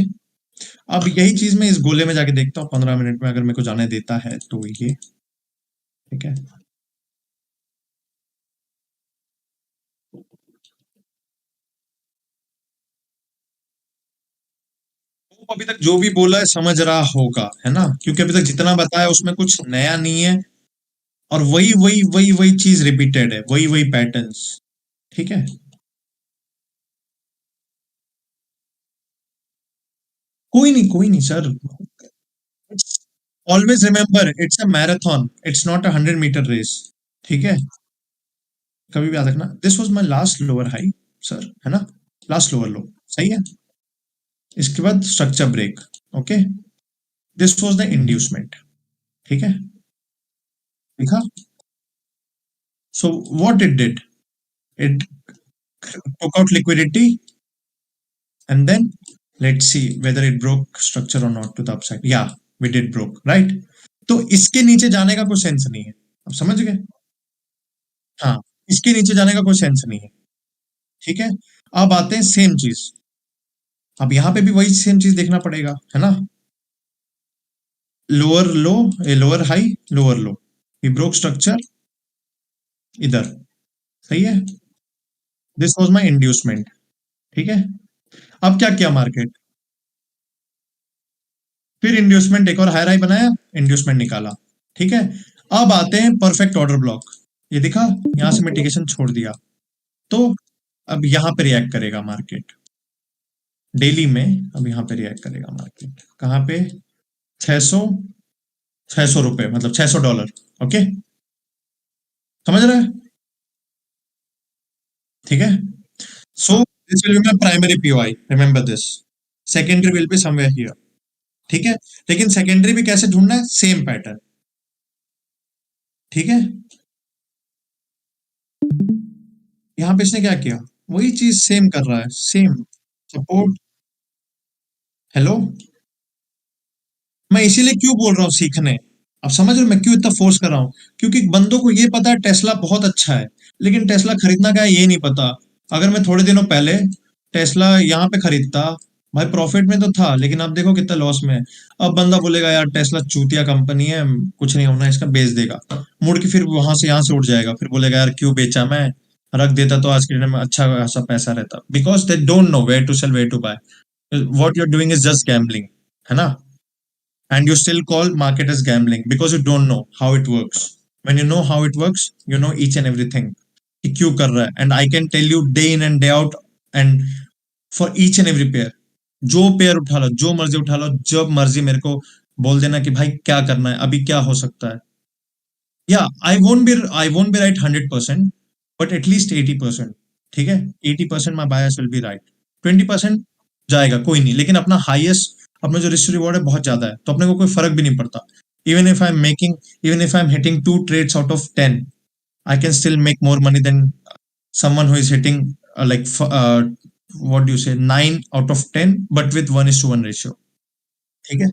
अब यही चीज मैं इस गोले में जाके देखता हूँ 15 मिनट में, अगर मेरे को जाने देता है तो ये, ठीक है। अभी तक जो भी बोला है समझ रहा होगा, है ना, क्योंकि अभी तक जितना बताया उसमें कुछ नया नहीं है, और वही वही वही वही चीज रिपीटेड है, वही वही पैटर्न्स, ठीक है। कोई नहीं sir, always remember it's a marathon, it's not a 100 metre race, ठीक है। कभी भी याद रखना, this was my last lower high sir, है ना, लास्ट लोअर लो, सही है। इसके बाद structure break, okay, this was the inducement, ठीक है, देखा। So what it did, it took out liquidity and then let's see whether it broke structure or not to the upside, yeah we did broke, right। तो इसके नीचे जाने का कोई sense नहीं है, अब समझ गए, हाँ इसके नीचे जाने का कोई सेंस नहीं है, ठीक है। अब आते हैं सेम चीज, अब यहाँ पे भी वही सेम चीज देखना पड़ेगा, है ना। Lower low, lower high lower low, we broke structure इधर, सही है, दिस वाज माय इंड्यूसमेंट। ठीक है, अब क्या किया मार्केट, फिर इंड्यूसमेंट एक और हायर हाई बनाया, इंड्यूसमेंट निकाला। ठीक है, अब आते हैं परफेक्ट ऑर्डर ब्लॉक। ये दिखा, यहां से मिटिगेशन छोड़ दिया, तो अब यहां पे रिएक्ट करेगा मार्केट डेली में। अब यहां पे रिएक्ट करेगा मार्केट कहां पे, 600, 600 रुपए मतलब $600। ओके, समझ रहे हैं? ठीक है, so this will be my primary POI, remember this. Secondary will be somewhere here. ठीक है, लेकिन सेकेंडरी भी कैसे ढूंढना है, सेम पैटर्न। ठीक है, यहां पे इसने क्या किया, वही चीज सेम कर रहा है, सेम सपोर्ट। हेलो, मैं इसीलिए क्यों बोल रहा हूँ सीखने, अब समझ रहे हो मैं क्यों इतना फोर्स कर रहा हूँ, क्योंकि बंदों को ये पता है टेस्ला बहुत अच्छा है, लेकिन टेस्ला खरीदना क्या है ये नहीं पता। अगर मैं थोड़े दिनों पहले टेस्ला यहाँ पे खरीदता, भाई प्रॉफिट में तो था, लेकिन अब देखो कितना लॉस में है। अब बंदा बोलेगा यार टेस्ला चूतिया कंपनी है, कुछ नहीं होना इसका, बेच देगा, मुड़ के फिर वहां से यहाँ से उठ जाएगा, फिर बोलेगा यार क्यों बेचा मैं, रख देता तो आज के दिन में अच्छा खासा पैसा रहता, because they don't know where to sell, where to buy. What you are doing is just gambling, है ना? And you still call market as gambling because you don't know how it works. When you know how it works, you know each and everything कि क्यों कर रहा है, and I can tell you day in and day out and for each and every pair, जो pair उठा लो, जो मर्जी उठा लो, जब मर्जी मेरे को बोल देना कि भाई क्या करना है, अभी क्या हो सकता है। या I won't be right 100%, but at least 80%। ठीक है, 80% माई बायस विल बी राइट, 20% जाएगा कोई नहीं, लेकिन अपना हाईएस्ट, अपना जो रिस्क रिवॉर्ड है बहुत ज्यादा है, तो अपने को कोई फर्क भी नहीं पड़ता। Even if I am making, even if I am hitting 2 trades out of 10, I can still make more money than someone who is hitting what do you say, 9 out of 10, but with 1:1 ratio। ठीक है,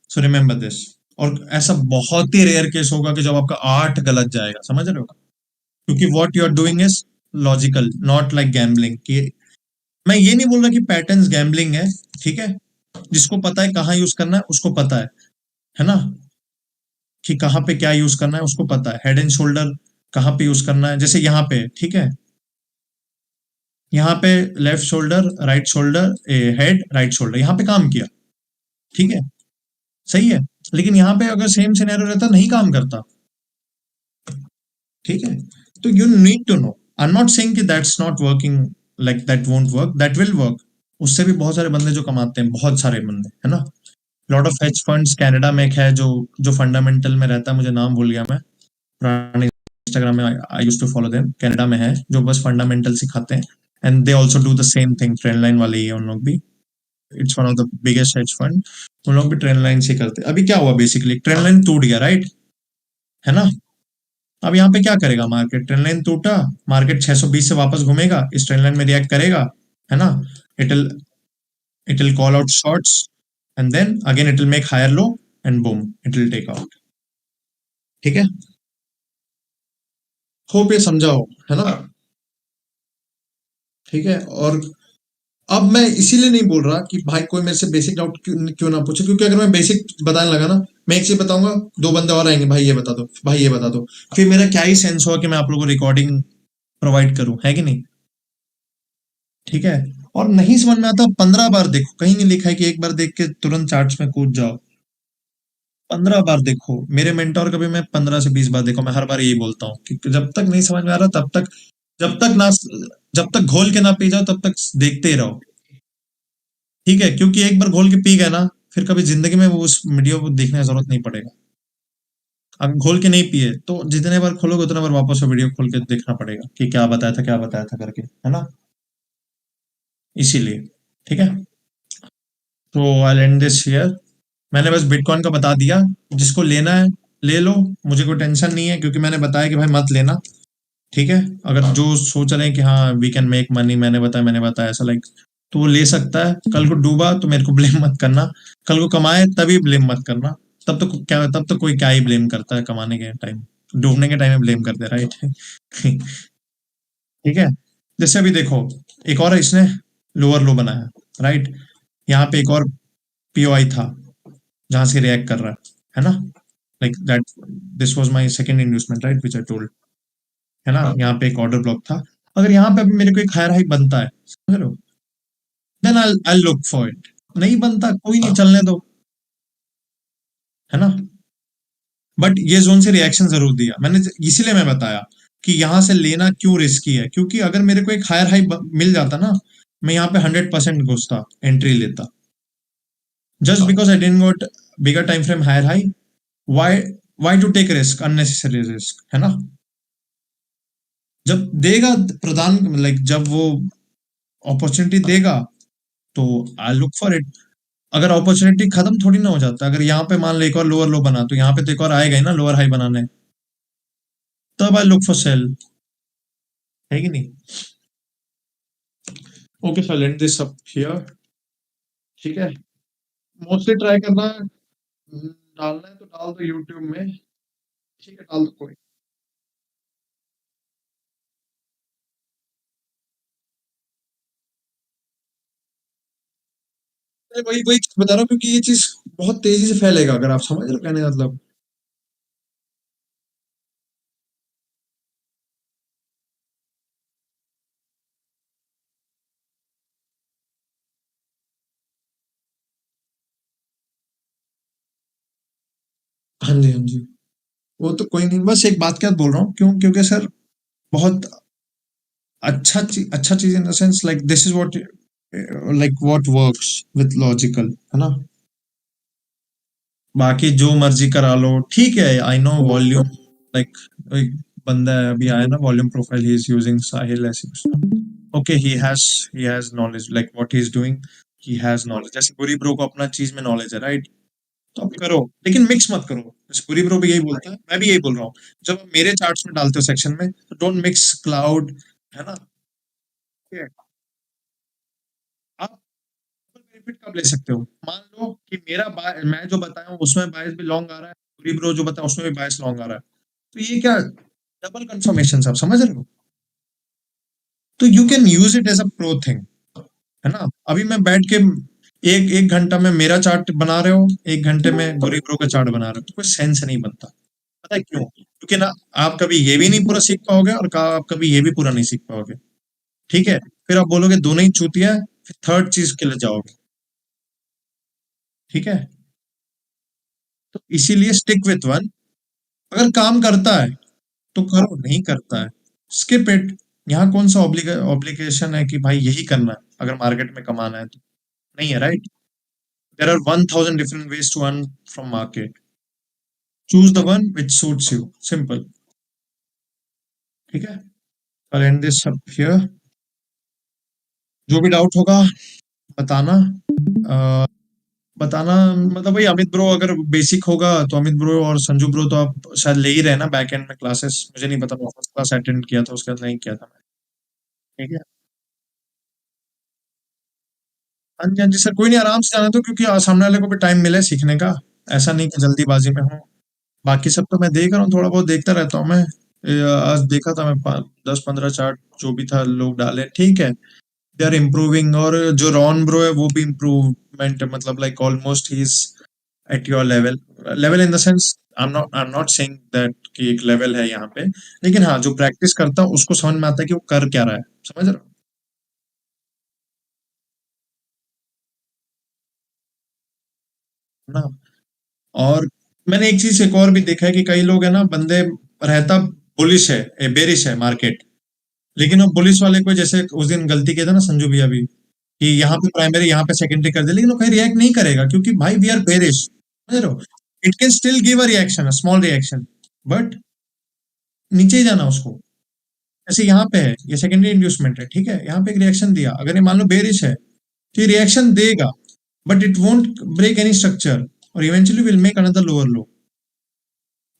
so remember this. और ऐसा बहुत ही rare case होगा कि जब आपका 8 गलत जाएगा, समझ रहे हो? क्योंकि what you are doing is logical, not like gambling. कि मैं ये नहीं बोल रहा कि पैटर्न्स गैम्बलिंग है, ठीक है, जिसको पता है कहाँ यूज करना है उसको पता है ना, कि कहाँ पे क्या यूज करना है उसको पता है, हेड एंड शोल्डर कहाँ पे यूज करना है, जैसे यहाँ पे, ठीक है, यहाँ पे left shoulder, right shoulder, head, right shoulder, यहाँ पे काम किया, ठीक है, सही है, लेकिन यहाँ पे अगर सेम सिनेरियो रहता नहीं काम करता। ठीक है, तो you need to know, I am not saying कि that's not working, like that won't work, that will work. उससे भी बहुत सारे बंदे जो कमाते हैं, बहुत सारे बंदे, है ना। Lot of hedge funds, Canada में एक है जो जो फंडामेंटल में रहता है, मुझे नाम भूल गया मैं, पुराने इंस्टाग्राम में I used to follow them, Canada में है, जो बस फंडामेंटल सिखाते हैं, and they also do the same thing, trend line वाले ही है उन लोग भी। It's one of the biggest hedge fund, उन लोग भी ट्रेंड लाइन से करते हैं। अभी क्या हुआ, बेसिकली ट्रेंड लाइन टूट गया, राइट, है ना। अब यहाँ पे क्या करेगा मार्केट, ट्रेंड लाइन टूटा, मार्केट 620 से वापस घूमेगा, इस ट्रेंड लाइन में रिएक्ट करेगा, है ना, it will it will call out shorts, and then again it will make higher low, and boom it will take out. ठीक है, होप ये समझाओ, है ना। ठीक है, और अब मैं इसीलिए नहीं बोल रहा कि भाई कोई मेरे से बेसिक डाउट क्यों ना पूछे, क्योंकि अगर मैं बेसिक बताने लगा ना, मैं एक चीज बताऊंगा, 2 बंदे और आएंगे, भाई ये बता दो, भाई ये बता दो, फिर मेरा क्या ही सेंस हुआ कि मैं आप लोगों को रिकॉर्डिंग प्रोवाइड करूं, है कि नहीं। ठीक है, और नहीं समझ में आता 15 बार देखो, कहीं नहीं लिखा है कि एक बार देख के तुरंत चार्ट्स में कूद जाओ, 15 बार देखो। मेरे मेंटोर का भी मैं 15 से 20 बार देखो, मैं हर बार यही बोलता हूँ कि जब तक नहीं समझ में आ रहा तब तक, जब तक ना, जब तक घोल के ना पी जाओ तब तक देखते ही रहो। ठीक है, क्योंकि एक बार घोल के पी गए ना, फिर कभी जिंदगी में वो उस वीडियो को देखने की जरूरत नहीं पड़ेगा। अगर घोल के नहीं पिए तो जितने बार खोलोगे उतने बार वापस वो वीडियो खोल के देखना पड़ेगा कि क्या बताया था, क्या बताया था करके, है ना, इसीलिए। ठीक है, तो आई एंड दिस हियर। मैंने बस बिटकॉइन का बता दिया, जिसको लेना है ले लो, मुझे कोई टेंशन नहीं है, क्योंकि मैंने बताया कि भाई मत लेना। ठीक है, अगर जो सोच रहे हैं कि हाँ वी कैन मेक मनी, मैंने बताया ऐसा, लाइक, तो वो ले सकता है। कल को डूबा तो मेरे को ब्लेम मत करना, कल को कमाए तभी ब्लेम मत करना। तब तो कोई क्या ही ब्लेम करता है कमाने के टाइम, डूबने के टाइम में ब्लेम कर दे, राइट। ठीक है, जैसे अभी देखो, एक और इसने लोअर लो बनाया, राइट, यहाँ पे एक और पीओआई था जहां से रिएक्ट कर रहा है ना, like that, this was my second investment, right, which I told. है ना, यहाँ पे एक ऑर्डर ब्लॉक था, अगर यहाँ पे अभी मेरे को एक हायर हाई बनता है, समझ रहे हो, then I look for it, नहीं बनता कोई नहीं, चलने दो, है ना। बट ये जोन से रिएक्शन जरूर दिया मैंने, इसीलिए मैं बताया कि यहाँ से लेना क्यों रिस्की है, क्योंकि अगर मेरे को एक हायर हाई मिल जाता ना, मैं यहाँ पे 100% घुसता, एंट्री लेता, just because I didn't got bigger time frame higher high, why why to take risk, unnecessary risk, है ना। जब देगा प्रदान, लाइक जब वो अपॉर्चुनिटी देगा तो आई लुक फॉर इट, अगर अपॉर्चुनिटी खत्म थोड़ी ना हो जाता, अगर यहाँ पे मान लो एक और लोअर लो बना, तो यहाँ पे तो एक और आएगा ही ना लोअर हाई बनाने, तब आई लुक फॉर सेल, है कि नहीं। Okay sir, let this up here, ठीक है। मोस्टली ट्राई करना, डालना है तो डाल दो यूट्यूब में, ठीक है, डाल दो कोई। मैं वही वही चीज़ बता रहा हूँ, क्योंकि ये चीज बहुत तेजी से फैलेगा, अगर आप समझ रहे हो कहने का मतलब। हाँ जी, हाँ जी, वो तो कोई नहीं, बस एक बात क्या बोल रहा हूँ, क्यों, क्योंकि सर बहुत अच्छा चीज in the sense, like this is what, like what works with logical, है ना। बाकी जो मर्जी करा लो, ठीक है, आई नो वॉल्यूम, लाइक एक बंदा है अभी आया ना, volume profile he is using Sahil, ऐसे कुछ, okay, he has knowledge, like what he is doing, he has knowledge, जैसे पूरी ब्रो को अपना चीज में नॉलेज है, राइट, तो आप करो, लेकिन मिक्स मत करो, जैसे पूरी ब्रो भी यही बोलता है, मैं भी यही बोल रहा हूँ, जब आप मेरे चार्ट्स में डालते हो सेक्शन में, तो डोंट मिक्स क्लाउड, है ना, ठीक है? आप बेनिफिट कब ले सकते हो, मान लो कि मैं जो बताया हूँ उसमें बायस भी लॉन्ग आ रहा है, पूरी ब्रो जो बताया उसमें भी बायस लॉन्ग आ रहा है, तो ये क्या डबल कंफर्मेशन, आप समझ रहे हो, तो you can use it as a pro thing, है ना। अभी मैं बैठ के एक एक घंटा में मेरा चार्ट बना रहे हो, एक घंटे में बुरी प्रो का चार्ट बना रहे हो, तो कोई सेंस नहीं बनता, पता है क्यों, क्योंकि ना आप कभी ये भी नहीं पूरा सीख पाओगे, और आप कभी ये भी पूरा नहीं सीख पाओगे, ठीक है, फिर आप बोलोगे दोनों ही चूतिया है, फिर थर्ड चीज के लिए जाओगे, ठीक है, तो इसीलिए स्टिक विथ वन, अगर काम करता है तो करो, नहीं करता है स्किप इट, यहाँ कौन सा ऑब्लिगेशन है कि भाई यही करना है अगर मार्केट में कमाना है, तो नहीं है, right, there are 1000 different ways to earn from market, choose the one which suits you, simple, ठीक है। और एंड दिस अप हियर, जो भी डाउट होगा बताना, अ, बताना, मतलब भाई अमित ब्रो अगर बेसिक होगा तो अमित ब्रो और संजू ब्रो तो आप शायद ले ही रहे ना बैक एंड में क्लासेस, मुझे नहीं पता, मैं फर्स्ट क्लास अटेंड किया था, उसके बाद नहीं किया था मैं, ठीक है। हाँ जी, हाँ जी सर, कोई नहीं, आराम से जाना तो, क्योंकि सामने वाले को भी टाइम मिले सीखने का, ऐसा नहीं कि जल्दीबाजी में हूँ, बाकी सब तो मैं देख रहा हूँ, थोड़ा बहुत देखता रहता हूँ मैं, आज देखा था मैं 10-15 चार्ट जो भी था लोग डाले, ठीक है, दे आर इम्प्रूविंग, और जो रॉन ब्रो है वो भी इम्प्रूवमेंट है, मतलब like almost he is at your level, level in the sense, I am not saying that कि एक लेवल है यहाँ पे, लेकिन हाँ जो प्रैक्टिस करता हूँ उसको समझ में आता है कि वो कर क्या रहा है, समझ रहे हो ना। और मैंने एक चीज एक और भी देखा है कि कई लोग है ना, बंदे रहता बुलिश है, बेरिश है मार्केट, लेकिन वो पुलिस वाले को, जैसे उस दिन गलती किया था ना संजू भैया भी, कि यहाँ पे प्राइमरी यहाँ पे सेकेंडरी कर दे, लेकिन वो कहीं रिएक्ट नहीं करेगा, क्योंकि भाई वी आर बेरिश, समझ रहे हो, it can still give a reaction, a small reaction, but नीचे ही जाना उसको, जैसे यहाँ पे है, ये सेकेंडरी इंड्यूसमेंट है, ठीक है, यहाँ पे एक रिएक्शन दिया, अगर ये मान लो बेरिश है तो ये रिएक्शन देगा, but it won't break any structure, और eventually will make another lower low,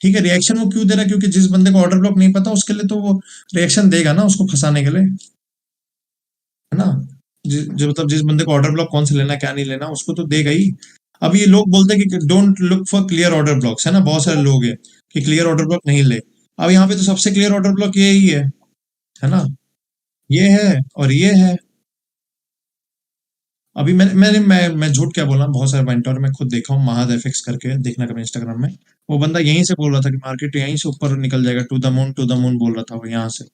ठीक है। रिएक्शन वो क्यों दे रहा है, क्योंकि जिस बंदे को ऑर्डर ब्लॉक नहीं पता उसके लिए तो वो रिएक्शन देगा ना, उसको फंसाने के लिए, है ना। जो मतलब जिस बंदे को ऑर्डर ब्लॉक कौन से लेना क्या नहीं लेना उसको तो देगा ही। अब ये लोग बोलते हैं कि don't look for clear order blocks, है ना, बहुत सारे लोग हैं कि क्लियर ऑर्डर ब्लॉक नहीं ले, अब यहाँ पे तो सबसे क्लियर ऑर्डर ब्लॉक ये ही है ना, ये है और ये है, अभी मैं झूठ क्या बोला, बहुत सारे मेंटोर मैं खुद देखा हूँ, महाद एफएक्स करके, देखना कभी इंस्टाग्राम में, वो बंदा यहीं से बोल रहा था कि मार्केट यहीं से ऊपर निकल जाएगा, टू द मून बोल रहा था वो यहाँ से,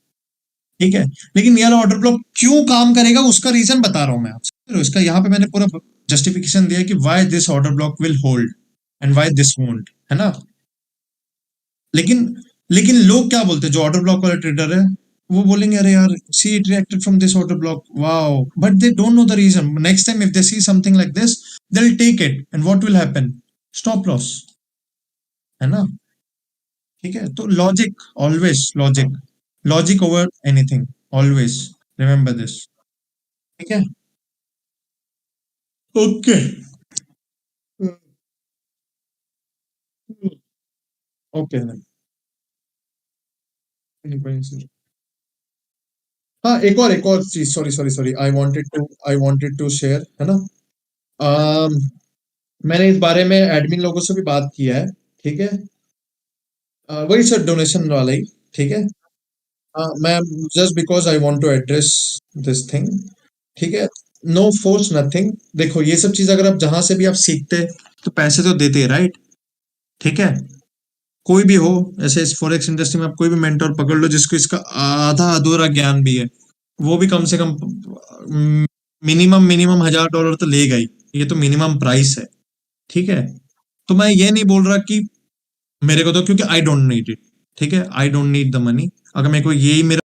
ठीक है। लेकिन ये वाला ऑर्डर ब्लॉक क्यों काम करेगा उसका रीजन बता रहा हूँ मैं आपसे, इसका यहाँ पे मैंने पूरा जस्टिफिकेशन दिया कि why this order block will hold and why this won't, है ना। लेकिन लेकिन लोग क्या बोलते हैं, जो ऑर्डर ब्लॉक वाले ट्रेडर है, वो बोलेंगे अरे यार see it reacted from this order block, wow, but they don't know the reason. Next time if they see something like this, they will take it and what will happen, stop loss, है ना। ठीक है, तो logic, always logic, logic over anything, always remember this, ठीक है। Okay, okay, हाँ, एक और चीज, sorry, I wanted to share, है ना। अम, मैंने इस बारे में एडमिन लोगों से भी बात किया है, ठीक है। वही सर, डोनेशन वाला ही, ठीक है। मैं just because I want to address this thing, ठीक है। नो फोर्स नथिंग, देखो ये सब चीज अगर आप जहां से भी आप सीखते तो पैसे तो देते हैं, राइट, ठीक है। कोई भी हो, ऐसे इस फॉरेक्स इंडस्ट्री में आप कोई भी मेंटोर पकड़ लो जिसको इसका आधा अधूरा ज्ञान भी है, वो भी कम से कम मिनिमम $1000 तो लेगा ही, ये तो मिनिमम प्राइस है, ठीक है। तो मैं ये नहीं बोल रहा कि मेरे को तो, क्योंकि आई डोंट नीड इट, ठीक है, I don't need the money, अगर मेरे को यही मेरा